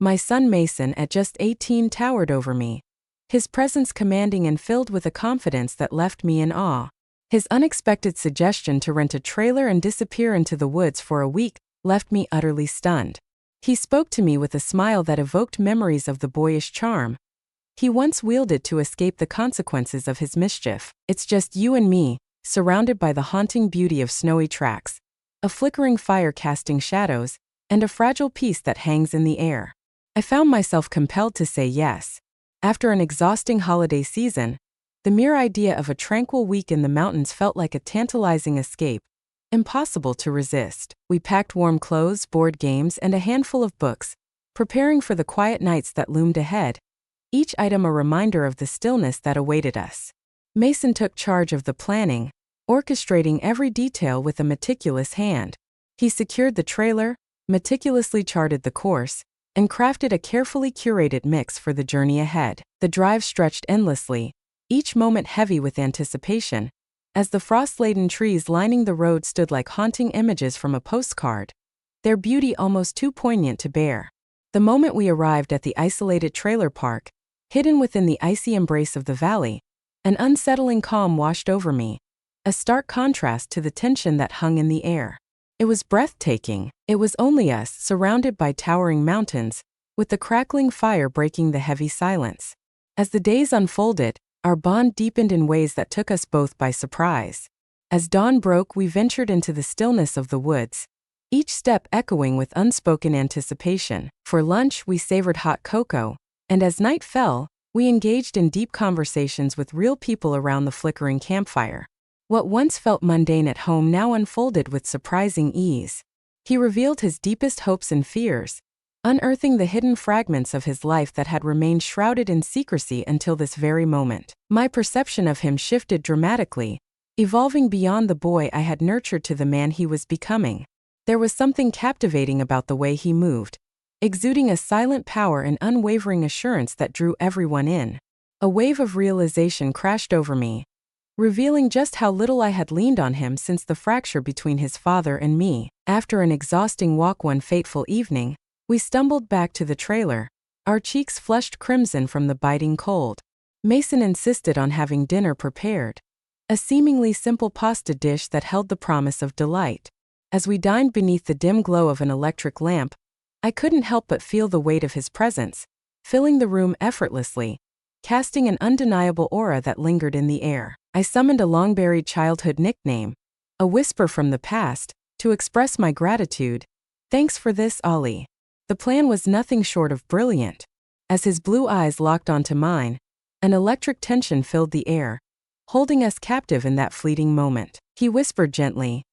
My son Mason, at just 18, towered over me, his presence commanding and filled with a confidence that left me in awe. His unexpected suggestion to rent a trailer and disappear into the woods for a week left me utterly stunned. He spoke to me with a smile that evoked memories of the boyish charm he once wielded to escape the consequences of his mischief. "It's just you and me, surrounded by the haunting beauty of snowy tracks, a flickering fire casting shadows, and a fragile peace that hangs in the air." I found myself compelled to say yes. After an exhausting holiday season, the mere idea of a tranquil week in the mountains felt like a tantalizing escape, impossible to resist. We packed warm clothes, board games, and a handful of books, preparing for the quiet nights that loomed ahead, each item a reminder of the stillness that awaited us. Mason took charge of the planning, orchestrating every detail with a meticulous hand. He secured the trailer, meticulously charted the course, and crafted a carefully curated mix for the journey ahead. The drive stretched endlessly, each moment heavy with anticipation, as the frost-laden trees lining the road stood like haunting images from a postcard, their beauty almost too poignant to bear. The moment we arrived at the isolated trailer park, hidden within the icy embrace of the valley, an unsettling calm washed over me, a stark contrast to the tension that hung in the air. It was breathtaking. It was only us, surrounded by towering mountains, with the crackling fire breaking the heavy silence. As the days unfolded, our bond deepened in ways that took us both by surprise. As dawn broke, we ventured into the stillness of the woods, each step echoing with unspoken anticipation. For lunch, we savored hot cocoa, and as night fell, we engaged in deep conversations with real people around the flickering campfire. What once felt mundane at home now unfolded with surprising ease. He revealed his deepest hopes and fears, unearthing the hidden fragments of his life that had remained shrouded in secrecy until this very moment. My perception of him shifted dramatically, evolving beyond the boy I had nurtured to the man he was becoming. There was something captivating about the way he moved, exuding a silent power and unwavering assurance that drew everyone in. A wave of realization crashed over me, revealing just how little I had leaned on him since the fracture between his father and me. After an exhausting walk one fateful evening, we stumbled back to the trailer, our cheeks flushed crimson from the biting cold. Mason insisted on having dinner prepared, a seemingly simple pasta dish that held the promise of delight. As we dined beneath the dim glow of an electric lamp, I couldn't help but feel the weight of his presence, filling the room effortlessly, casting an undeniable aura that lingered in the air. I summoned a long-buried childhood nickname, a whisper from the past, to express my gratitude. "Thanks for this, Ollie." The plan was nothing short of brilliant. As his blue eyes locked onto mine, an electric tension filled the air, holding us captive in that fleeting moment. He whispered gently,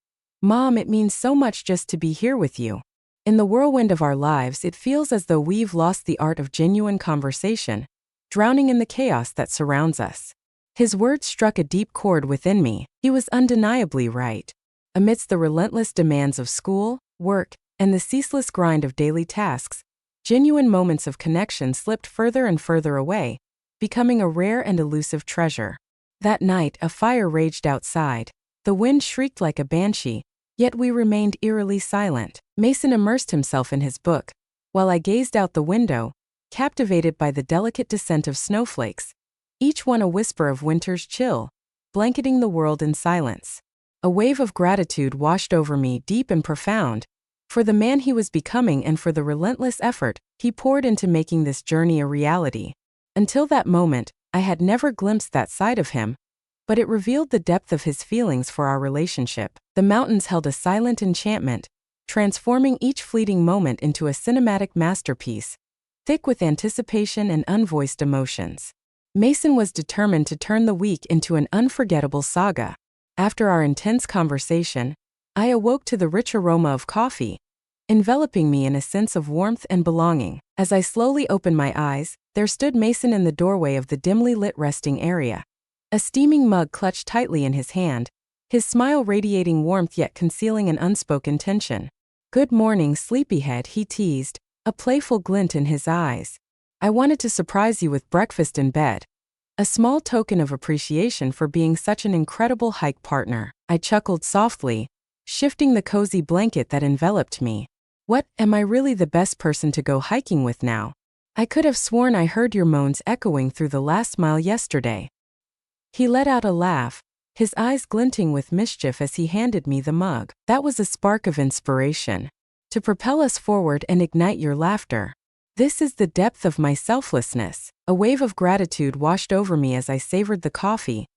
"Mom, it means so much just to be here with you. In the whirlwind of our lives, it feels as though we've lost the art of genuine conversation, drowning in the chaos that surrounds us." His words struck a deep chord within me. He was undeniably right. Amidst the relentless demands of school, work, and the ceaseless grind of daily tasks, genuine moments of connection slipped further and further away, becoming a rare and elusive treasure. That night, a fire raged outside. The wind shrieked like a banshee, yet we remained eerily silent. Mason immersed himself in his book, while I gazed out the window, captivated by the delicate descent of snowflakes, each one a whisper of winter's chill, blanketing the world in silence. A wave of gratitude washed over me, deep and profound, for the man he was becoming and for the relentless effort he poured into making this journey a reality. Until that moment, I had never glimpsed that side of him, but it revealed the depth of his feelings for our relationship. The mountains held a silent enchantment, transforming each fleeting moment into a cinematic masterpiece, thick with anticipation and unvoiced emotions. Mason was determined to turn the week into an unforgettable saga. After our intense conversation, I awoke to the rich aroma of coffee, enveloping me in a sense of warmth and belonging. As I slowly opened my eyes, there stood Mason in the doorway of the dimly lit resting area, a steaming mug clutched tightly in his hand, his smile radiating warmth yet concealing an unspoken tension. "Good morning, sleepyhead," he teased, a playful glint in his eyes. "I wanted to surprise you with breakfast in bed, a small token of appreciation for being such an incredible hike partner." I chuckled softly, shifting the cozy blanket that enveloped me. What, am I really the best person to go hiking with now? I could have sworn I heard your moans echoing through the last mile yesterday. He let out a laugh, his eyes glinting with mischief as he handed me the mug. That was a spark of inspiration to propel us forward and ignite your laughter. This is the depth of my selflessness. A wave of gratitude washed over me as I savored the coffee,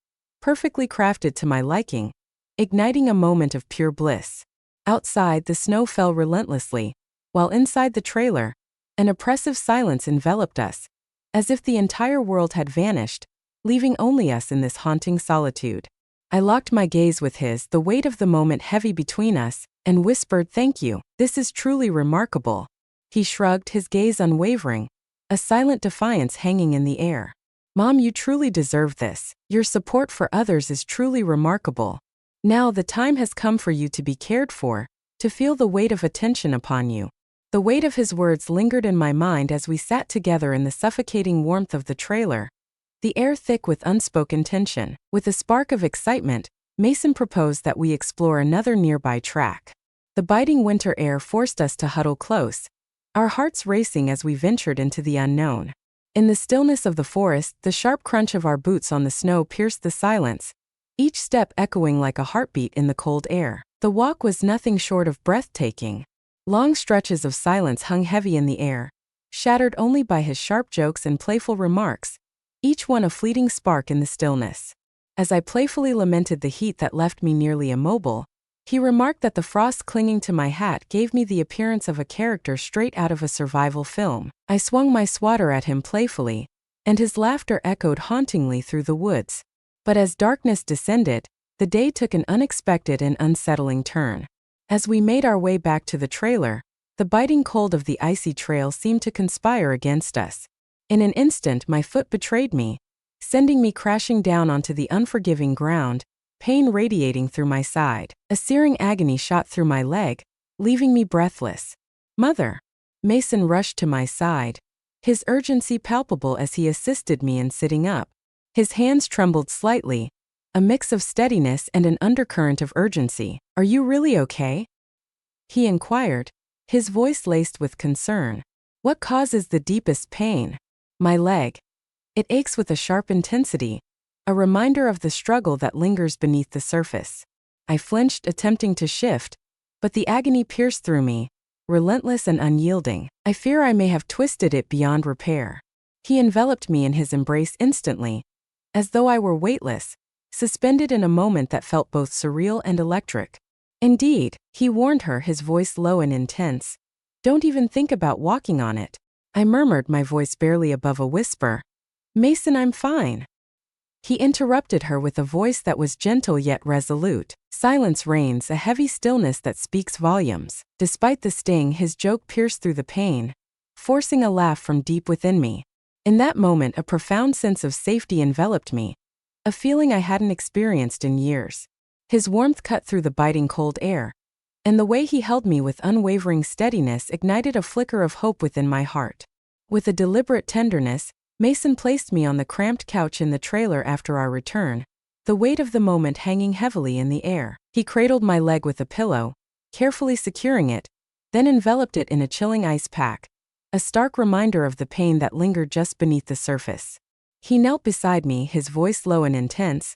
perfectly crafted to my liking, igniting a moment of pure bliss. Outside, the snow fell relentlessly, while inside the trailer, an oppressive silence enveloped us, as if the entire world had vanished, leaving only us in this haunting solitude. I locked my gaze with his, the weight of the moment heavy between us, and whispered, "Thank you, this is truly remarkable." He shrugged, his gaze unwavering, a silent defiance hanging in the air. "Mom, you truly deserve this. Your support for others is truly remarkable. Now the time has come for you to be cared for, to feel the weight of attention upon you." The weight of his words lingered in my mind as we sat together in the suffocating warmth of the trailer, the air thick with unspoken tension. With a spark of excitement, Mason proposed that we explore another nearby track. The biting winter air forced us to huddle close, our hearts racing as we ventured into the unknown. In the stillness of the forest, the sharp crunch of our boots on the snow pierced the silence, each step echoing like a heartbeat in the cold air. The walk was nothing short of breathtaking. Long stretches of silence hung heavy in the air, shattered only by his sharp jokes and playful remarks, each one a fleeting spark in the stillness. As I playfully lamented the heat that left me nearly immobile, he remarked that the frost clinging to my hat gave me the appearance of a character straight out of a survival film. I swung my swatter at him playfully, and his laughter echoed hauntingly through the woods. But as darkness descended, the day took an unexpected and unsettling turn. As we made our way back to the trailer, the biting cold of the icy trail seemed to conspire against us. In an instant, my foot betrayed me, sending me crashing down onto the unforgiving ground, pain radiating through my side. A searing agony shot through my leg, leaving me breathless. "Mother!" Mason rushed to my side, his urgency palpable as he assisted me in sitting up. His hands trembled slightly, a mix of steadiness and an undercurrent of urgency. "Are you really okay?" he inquired, his voice laced with concern. "What causes the deepest pain?" "My leg. It aches with a sharp intensity, a reminder of the struggle that lingers beneath the surface." I flinched, attempting to shift, but the agony pierced through me, relentless and unyielding. "I fear I may have twisted it beyond repair." He enveloped me in his embrace instantly, as though I were weightless, suspended in a moment that felt both surreal and electric. "Indeed," he warned her, his voice low and intense. "Don't even think about walking on it." I murmured, my voice barely above a whisper. "Mason, I'm fine." He interrupted her with a voice that was gentle yet resolute. "Silence reigns, a heavy stillness that speaks volumes." Despite the sting, his joke pierced through the pain, forcing a laugh from deep within me. In that moment, a profound sense of safety enveloped me, a feeling I hadn't experienced in years. His warmth cut through the biting cold air, and the way he held me with unwavering steadiness ignited a flicker of hope within my heart. With a deliberate tenderness, Mason placed me on the cramped couch in the trailer after our return, the weight of the moment hanging heavily in the air. He cradled my leg with a pillow, carefully securing it, then enveloped it in a chilling ice pack, a stark reminder of the pain that lingered just beneath the surface. He knelt beside me, his voice low and intense.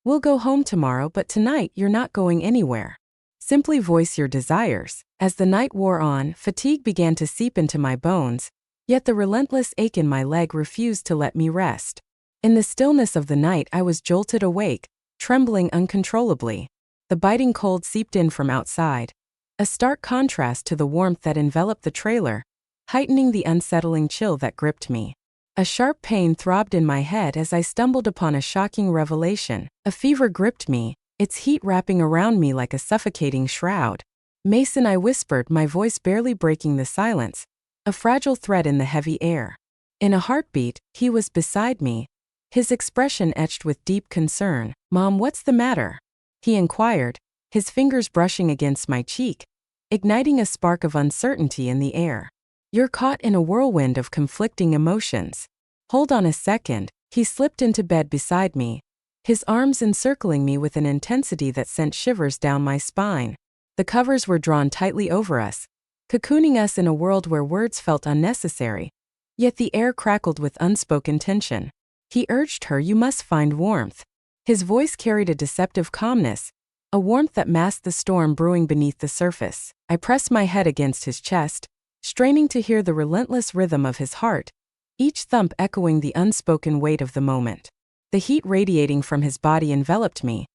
"We'll go home tomorrow, but tonight you're not going anywhere. Simply voice your desires." As the night wore on, fatigue began to seep into my bones, yet the relentless ache in my leg refused to let me rest. In the stillness of the night, I was jolted awake, trembling uncontrollably. The biting cold seeped in from outside, a stark contrast to the warmth that enveloped the trailer, heightening the unsettling chill that gripped me. A sharp pain throbbed in my head as I stumbled upon a shocking revelation. A fever gripped me, its heat wrapping around me like a suffocating shroud. "Mason," I whispered, my voice barely breaking the silence, a fragile thread in the heavy air. In a heartbeat, he was beside me, his expression etched with deep concern. "Mom, what's the matter?" he inquired, his fingers brushing against my cheek, igniting a spark of uncertainty in the air. "You're caught in a whirlwind of conflicting emotions. Hold on a second." He slipped into bed beside me, his arms encircling me with an intensity that sent shivers down my spine. The covers were drawn tightly over us, cocooning us in a world where words felt unnecessary. Yet the air crackled with unspoken tension. He urged her, "You must find warmth." His voice carried a deceptive calmness, a warmth that masked the storm brewing beneath the surface. I pressed my head against his chest, straining to hear the relentless rhythm of his heart, each thump echoing the unspoken weight of the moment. The heat radiating from his body enveloped me,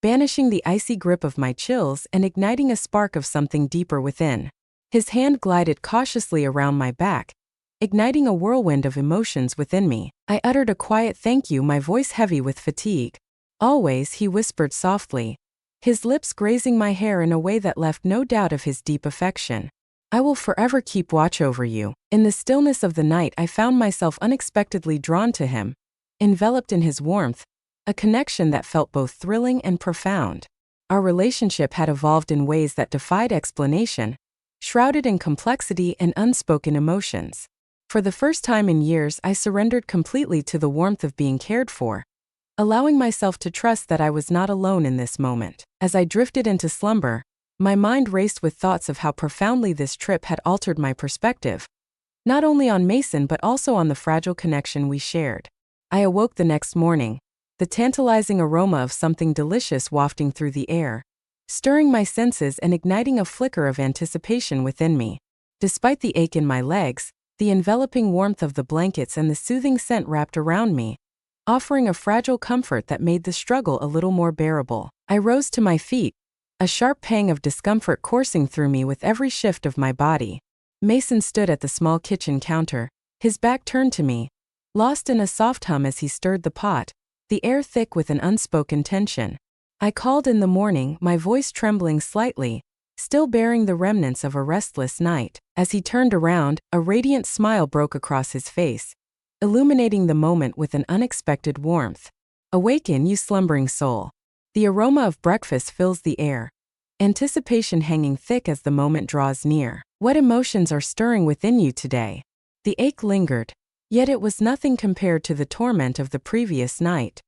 banishing the icy grip of my chills and igniting a spark of something deeper within. His hand glided cautiously around my back, igniting a whirlwind of emotions within me. I uttered a quiet thank you, my voice heavy with fatigue. "Always," he whispered softly, his lips grazing my hair in a way that left no doubt of his deep affection. "I will forever keep watch over you." In the stillness of the night, I found myself unexpectedly drawn to him, enveloped in his warmth, a connection that felt both thrilling and profound. Our relationship had evolved in ways that defied explanation, shrouded in complexity and unspoken emotions. For the first time in years, I surrendered completely to the warmth of being cared for, allowing myself to trust that I was not alone in this moment. As I drifted into slumber, my mind raced with thoughts of how profoundly this trip had altered my perspective, not only on Mason but also on the fragile connection we shared. I awoke the next morning, the tantalizing aroma of something delicious wafting through the air, stirring my senses and igniting a flicker of anticipation within me. Despite the ache in my legs, the enveloping warmth of the blankets and the soothing scent wrapped around me, offering a fragile comfort that made the struggle a little more bearable. I rose to my feet, a sharp pang of discomfort coursing through me with every shift of my body. Mason stood at the small kitchen counter, his back turned to me, lost in a soft hum as he stirred the pot, the air thick with an unspoken tension. I called in the morning, my voice trembling slightly, still bearing the remnants of a restless night. As he turned around, a radiant smile broke across his face, illuminating the moment with an unexpected warmth. "Awaken, you slumbering soul." The aroma of breakfast fills the air, anticipation hanging thick as the moment draws near. "What emotions are stirring within you today?" The ache lingered, yet it was nothing compared to the torment of the previous night.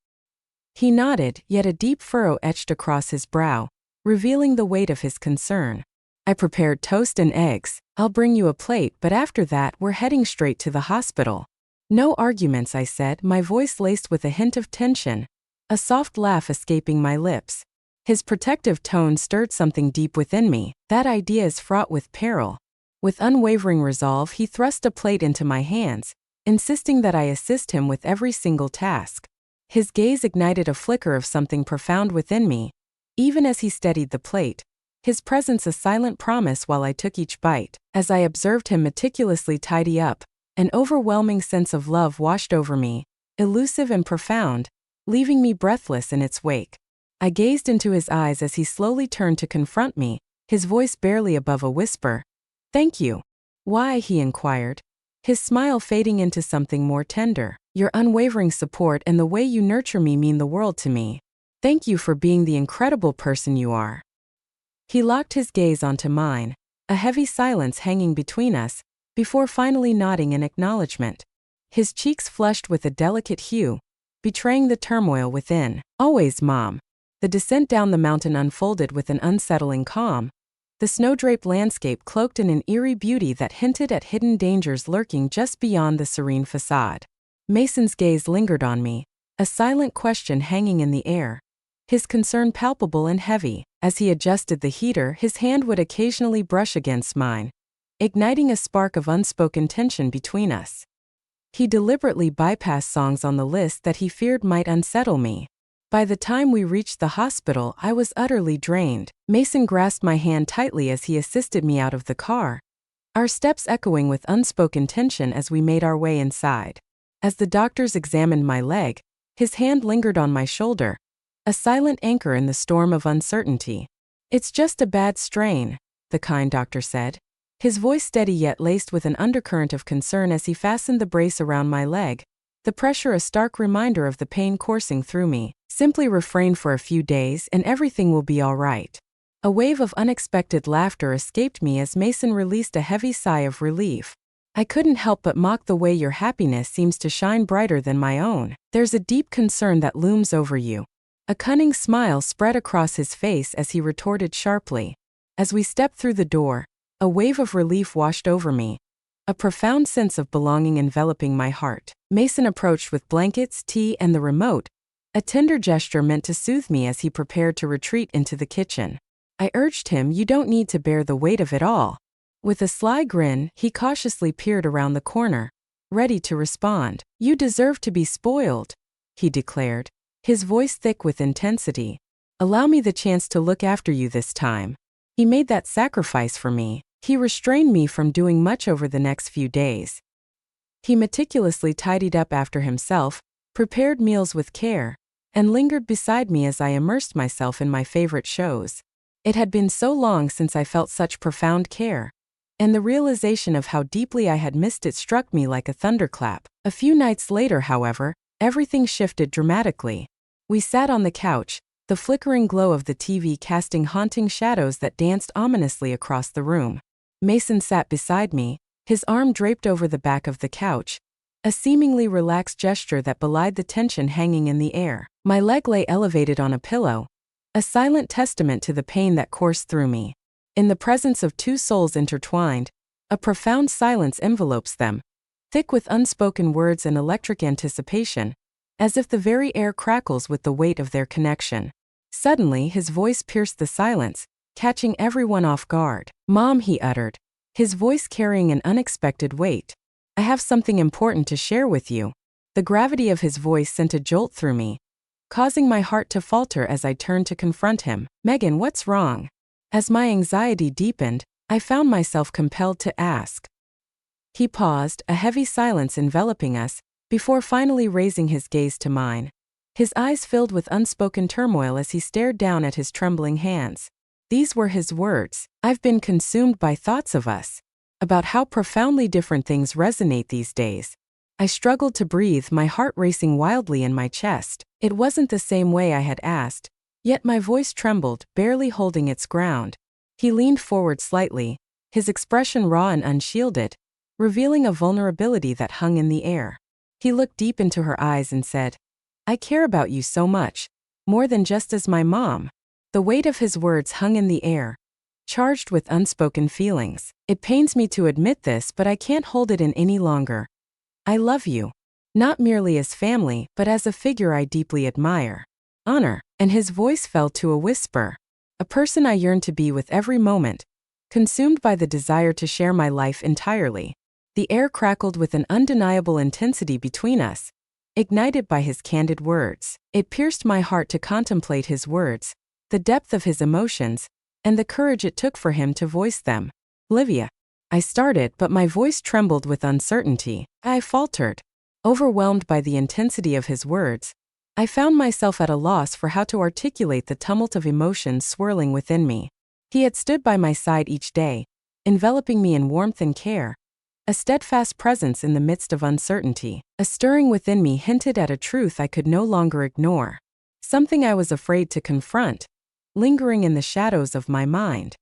He nodded, yet a deep furrow etched across his brow, revealing the weight of his concern. "I prepared toast and eggs. I'll bring you a plate, but after that we're heading straight to the hospital." "No arguments," I said, my voice laced with a hint of tension, a soft laugh escaping my lips. His protective tone stirred something deep within me. "That idea is fraught with peril." With unwavering resolve, he thrust a plate into my hands, insisting that I assist him with every single task. His gaze ignited a flicker of something profound within me, even as he steadied the plate, his presence a silent promise while I took each bite. As I observed him meticulously tidy up, an overwhelming sense of love washed over me, elusive and profound, leaving me breathless in its wake. I gazed into his eyes as he slowly turned to confront me, his voice barely above a whisper. "Thank you." "Why?" he inquired, his smile fading into something more tender. "Your unwavering support and the way you nurture me mean the world to me. Thank you for being the incredible person you are." He locked his gaze onto mine, a heavy silence hanging between us, before finally nodding in acknowledgement. His cheeks flushed with a delicate hue, betraying the turmoil within. "Always, Mom." The descent down the mountain unfolded with an unsettling calm, the snow-draped landscape cloaked in an eerie beauty that hinted at hidden dangers lurking just beyond the serene facade. Mason's gaze lingered on me, a silent question hanging in the air, his concern palpable and heavy. As he adjusted the heater, his hand would occasionally brush against mine, igniting a spark of unspoken tension between us. He deliberately bypassed songs on the list that he feared might unsettle me. By the time we reached the hospital, I was utterly drained. Mason grasped my hand tightly as he assisted me out of the car, our steps echoing with unspoken tension as we made our way inside. As the doctors examined my leg, his hand lingered on my shoulder, a silent anchor in the storm of uncertainty. "It's just a bad strain," the kind doctor said, his voice steady yet laced with an undercurrent of concern as he fastened the brace around my leg, the pressure a stark reminder of the pain coursing through me. "Simply refrain for a few days and everything will be all right." A wave of unexpected laughter escaped me as Mason released a heavy sigh of relief. "I couldn't help but mock the way your happiness seems to shine brighter than my own. There's a deep concern that looms over you." A cunning smile spread across his face as he retorted sharply. As we stepped through the door, A wave of relief washed over me, a profound sense of belonging enveloping my heart. Mason approached with blankets, tea, and the remote, a tender gesture meant to soothe me as he prepared to retreat into the kitchen. I urged him, "You don't need to bear the weight of it all." With a sly grin, he cautiously peered around the corner, ready to respond. "You deserve to be spoiled," he declared, his voice thick with intensity. "Allow me the chance to look after you this time." He made that sacrifice for me. He restrained me from doing much over the next few days. He meticulously tidied up after himself, prepared meals with care, and lingered beside me as I immersed myself in my favorite shows. It had been so long since I felt such profound care, and the realization of how deeply I had missed it struck me like a thunderclap. A few nights later, however, everything shifted dramatically. We sat on the couch, the flickering glow of the TV casting haunting shadows that danced ominously across the room. Mason sat beside me, his arm draped over the back of the couch, a seemingly relaxed gesture that belied the tension hanging in the air. My leg lay elevated on a pillow, a silent testament to the pain that coursed through me. In the presence of two souls intertwined, a profound silence envelopes them, thick with unspoken words and electric anticipation, as if the very air crackles with the weight of their connection. Suddenly, his voice pierced the silence, catching everyone off guard. "Mom," he uttered, his voice carrying an unexpected weight. "I have something important to share with you." The gravity of his voice sent a jolt through me, causing my heart to falter as I turned to confront him. "Megan, what's wrong?" As my anxiety deepened, I found myself compelled to ask. He paused, a heavy silence enveloping us, before finally raising his gaze to mine. His eyes filled with unspoken turmoil as he stared down at his trembling hands. These were his words. "I've been consumed by thoughts of us, about how profoundly different things resonate these days." I struggled to breathe, my heart racing wildly in my chest. It wasn't the same way I had asked, yet my voice trembled, barely holding its ground. He leaned forward slightly, his expression raw and unshielded, revealing a vulnerability that hung in the air. He looked deep into her eyes and said, "I care about you so much, more than just as my mom." The weight of his words hung in the air, charged with unspoken feelings. "It pains me to admit this, but I can't hold it in any longer. I love you. Not merely as family, but as a figure I deeply admire. Honor." And his voice fell to a whisper. "A person I yearn to be with every moment, consumed by the desire to share my life entirely." The air crackled with an undeniable intensity between us, ignited by his candid words. It pierced my heart to contemplate his words, the depth of his emotions, and the courage it took for him to voice them. "Olivia," I started, but my voice trembled with uncertainty. I faltered. Overwhelmed by the intensity of his words, I found myself at a loss for how to articulate the tumult of emotions swirling within me. He had stood by my side each day, enveloping me in warmth and care, a steadfast presence in the midst of uncertainty. A stirring within me hinted at a truth I could no longer ignore, something I was afraid to confront, lingering in the shadows of my mind.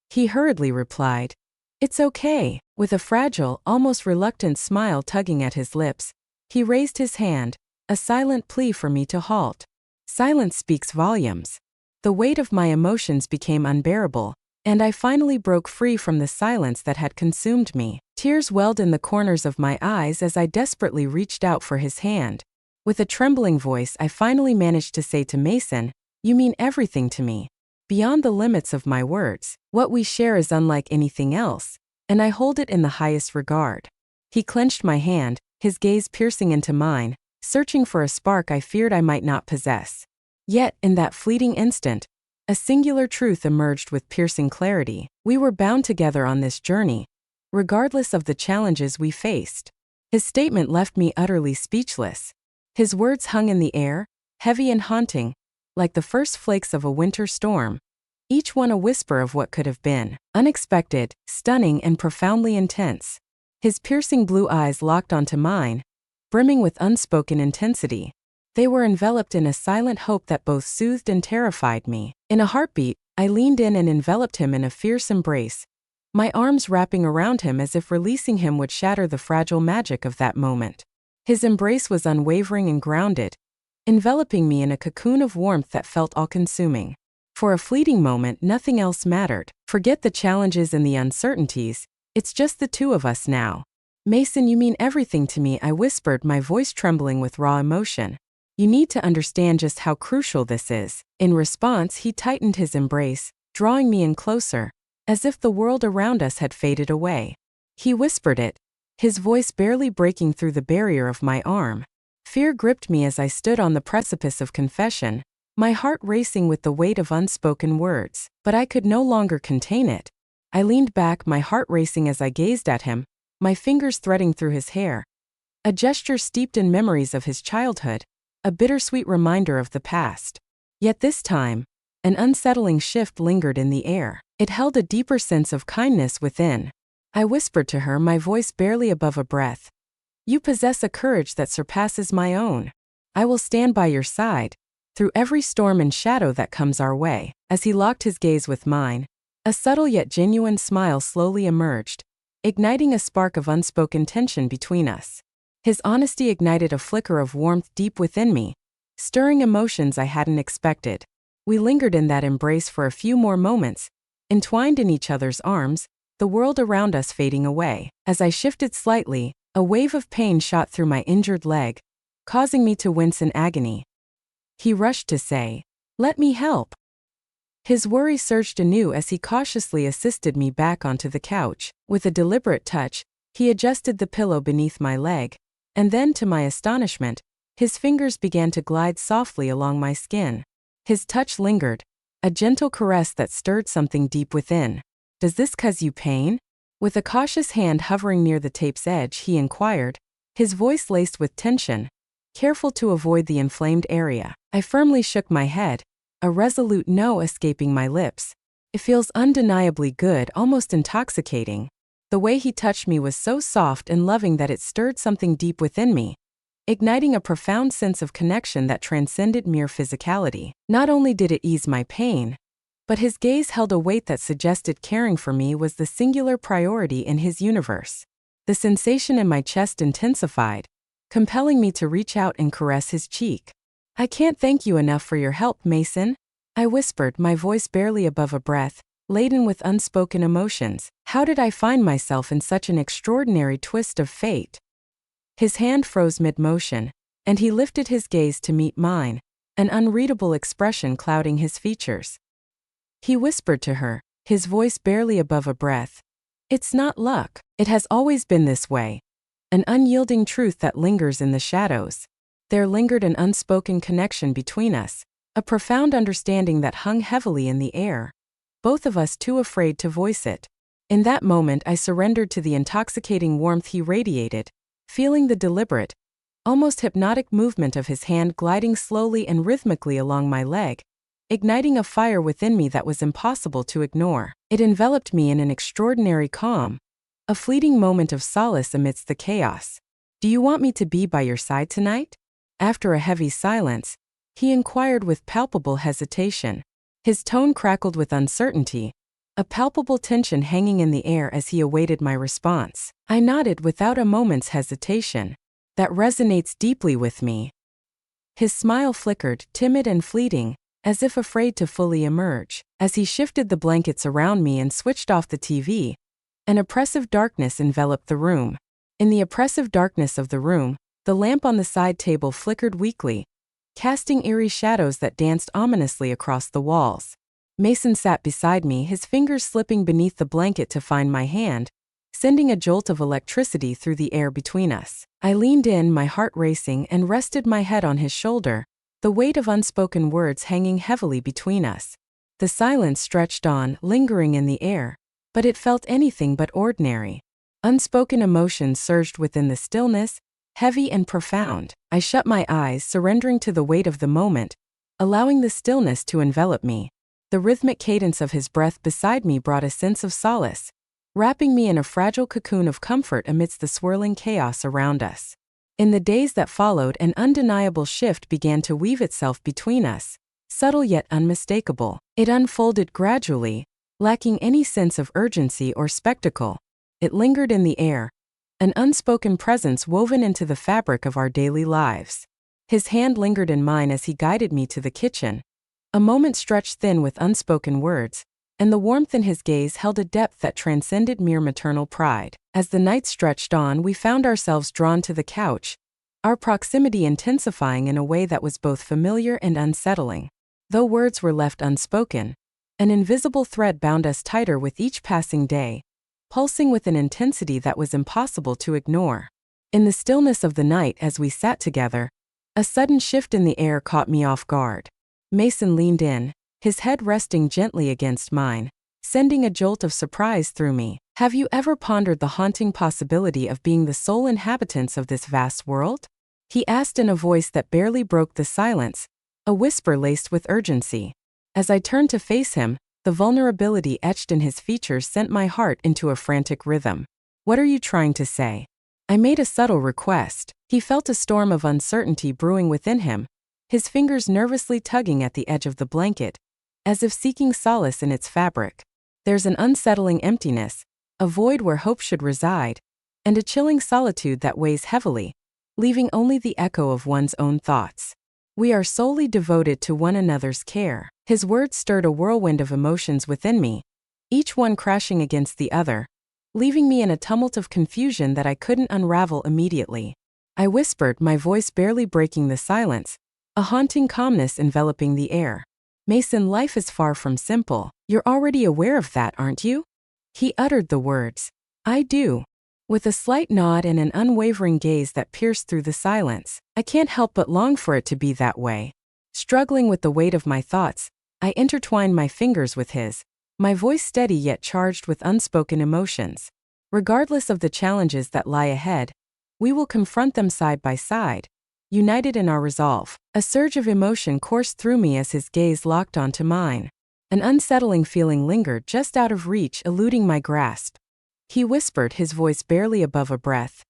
He hurriedly replied, "It's okay." With a fragile, almost reluctant smile tugging at his lips, he raised his hand, a silent plea for me to halt. Silence speaks volumes. The weight of my emotions became unbearable, and I finally broke free from the silence that had consumed me. Tears welled in the corners of my eyes as I desperately reached out for his hand. With a trembling voice, I finally managed to say to Mason, "You mean everything to me. Beyond the limits of my words. What we share is unlike anything else, and I hold it in the highest regard." He clenched my hand, his gaze piercing into mine, searching for a spark I feared I might not possess. Yet, in that fleeting instant, a singular truth emerged with piercing clarity. We were bound together on this journey, regardless of the challenges we faced. His statement left me utterly speechless. His words hung in the air, heavy and haunting, like the first flakes of a winter storm, each one a whisper of what could have been. Unexpected, stunning, and profoundly intense. His piercing blue eyes locked onto mine, brimming with unspoken intensity. They were enveloped in a silent hope that both soothed and terrified me. In a heartbeat, I leaned in and enveloped him in a fierce embrace, my arms wrapping around him as if releasing him would shatter the fragile magic of that moment. His embrace was unwavering and grounded, enveloping me in a cocoon of warmth that felt all-consuming. For a fleeting moment, nothing else mattered. Forget the challenges and the uncertainties. It's just the two of us now. Mason, you mean everything to me, I whispered, my voice trembling with raw emotion. You need to understand just how crucial this is. In response, he tightened his embrace, drawing me in closer, as if the world around us had faded away. He whispered it, his voice barely breaking through the barrier of my arm. Fear gripped me as I stood on the precipice of confession, my heart racing with the weight of unspoken words, but I could no longer contain it. I leaned back, my heart racing as I gazed at him, my fingers threading through his hair. A gesture steeped in memories of his childhood, a bittersweet reminder of the past. Yet this time, an unsettling shift lingered in the air. It held a deeper sense of kindness within. I whispered to her, my voice barely above a breath. You possess a courage that surpasses my own. I will stand by your side, through every storm and shadow that comes our way. As he locked his gaze with mine, a subtle yet genuine smile slowly emerged, igniting a spark of unspoken tension between us. His honesty ignited a flicker of warmth deep within me, stirring emotions I hadn't expected. We lingered in that embrace for a few more moments, entwined in each other's arms, the world around us fading away. As I shifted slightly, a wave of pain shot through my injured leg, causing me to wince in agony. He rushed to say, "Let me help." His worry surged anew as he cautiously assisted me back onto the couch. With a deliberate touch, he adjusted the pillow beneath my leg, and then, to my astonishment, his fingers began to glide softly along my skin. His touch lingered, a gentle caress that stirred something deep within. "Does this cause you pain?" With a cautious hand hovering near the tape's edge, he inquired, his voice laced with tension, careful to avoid the inflamed area. I firmly shook my head, a resolute no escaping my lips. "It feels undeniably good, almost intoxicating." The way he touched me was so soft and loving that it stirred something deep within me, igniting a profound sense of connection that transcended mere physicality. Not only did it ease my pain, but his gaze held a weight that suggested caring for me was the singular priority in his universe. The sensation in my chest intensified, compelling me to reach out and caress his cheek. "I can't thank you enough for your help, Mason," I whispered, my voice barely above a breath, laden with unspoken emotions. How did I find myself in such an extraordinary twist of fate? His hand froze mid-motion, and he lifted his gaze to meet mine, an unreadable expression clouding his features. He whispered to her, his voice barely above a breath, "It's not luck. It has always been this way." An unyielding truth that lingers in the shadows. There lingered an unspoken connection between us, a profound understanding that hung heavily in the air, both of us too afraid to voice it. In that moment, I surrendered to the intoxicating warmth he radiated, feeling the deliberate, almost hypnotic movement of his hand gliding slowly and rhythmically along my leg, igniting a fire within me that was impossible to ignore. It enveloped me in an extraordinary calm, a fleeting moment of solace amidst the chaos. "Do you want me to be by your side tonight?" After a heavy silence, he inquired with palpable hesitation. His tone crackled with uncertainty, a palpable tension hanging in the air as he awaited my response. I nodded without a moment's hesitation. "That resonates deeply with me." His smile flickered, timid and fleeting, as if afraid to fully emerge. As he shifted the blankets around me and switched off the TV, an oppressive darkness enveloped the room. In the oppressive darkness of the room, the lamp on the side table flickered weakly, casting eerie shadows that danced ominously across the walls. Mason sat beside me, his fingers slipping beneath the blanket to find my hand, sending a jolt of electricity through the air between us. I leaned in, my heart racing, and rested my head on his shoulder, the weight of unspoken words hanging heavily between us. The silence stretched on, lingering in the air, but it felt anything but ordinary. Unspoken emotions surged within the stillness, heavy and profound. I shut my eyes, surrendering to the weight of the moment, allowing the stillness to envelop me. The rhythmic cadence of his breath beside me brought a sense of solace, wrapping me in a fragile cocoon of comfort amidst the swirling chaos around us. In the days that followed, an undeniable shift began to weave itself between us, subtle yet unmistakable. It unfolded gradually, lacking any sense of urgency or spectacle. It lingered in the air, an unspoken presence woven into the fabric of our daily lives. His hand lingered in mine as he guided me to the kitchen, A moment stretched thin with unspoken words, and the warmth in his gaze held a depth that transcended mere maternal pride. As the night stretched on, we found ourselves drawn to the couch, our proximity intensifying in a way that was both familiar and unsettling. Though words were left unspoken, an invisible thread bound us tighter with each passing day, pulsing with an intensity that was impossible to ignore. In the stillness of the night as we sat together, a sudden shift in the air caught me off guard. Mason leaned in, his head resting gently against mine, sending a jolt of surprise through me. Have you ever pondered the haunting possibility of being the sole inhabitants of this vast world? He asked in a voice that barely broke the silence, a whisper laced with urgency. As I turned to face him, the vulnerability etched in his features sent my heart into a frantic rhythm. What are you trying to say? I made a subtle request. He felt a storm of uncertainty brewing within him, his fingers nervously tugging at the edge of the blanket, as if seeking solace in its fabric. There's an unsettling emptiness, a void where hope should reside, and a chilling solitude that weighs heavily, leaving only the echo of one's own thoughts. We are solely devoted to one another's care. His words stirred a whirlwind of emotions within me, each one crashing against the other, leaving me in a tumult of confusion that I couldn't unravel immediately. I whispered, my voice barely breaking the silence, a haunting calmness enveloping the air. Mason, life is far from simple. You're already aware of that, aren't you? He uttered the words. I do. With a slight nod and an unwavering gaze that pierced through the silence. I can't help but long for it to be that way. Struggling with the weight of my thoughts, I intertwined my fingers with his, my voice steady yet charged with unspoken emotions. Regardless of the challenges that lie ahead, we will confront them side by side, united in our resolve. A surge of emotion coursed through me as his gaze locked onto mine. An unsettling feeling lingered just out of reach, eluding my grasp. He whispered, his voice barely above a breath.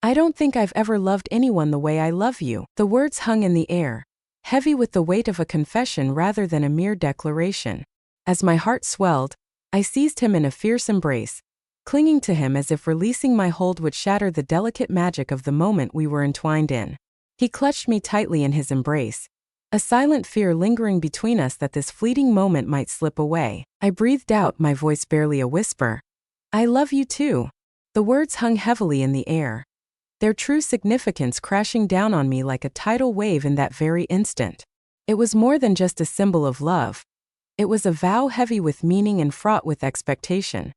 I don't think I've ever loved anyone the way I love you. The words hung in the air, heavy with the weight of a confession rather than a mere declaration. As my heart swelled, I seized him in a fierce embrace, clinging to him as if releasing my hold would shatter the delicate magic of the moment we were entwined in. He clutched me tightly in his embrace, a silent fear lingering between us that this fleeting moment might slip away. I breathed out, my voice barely a whisper. I love you too. The words hung heavily in the air, their true significance crashing down on me like a tidal wave in that very instant. It was more than just a symbol of love. It was a vow heavy with meaning and fraught with expectation.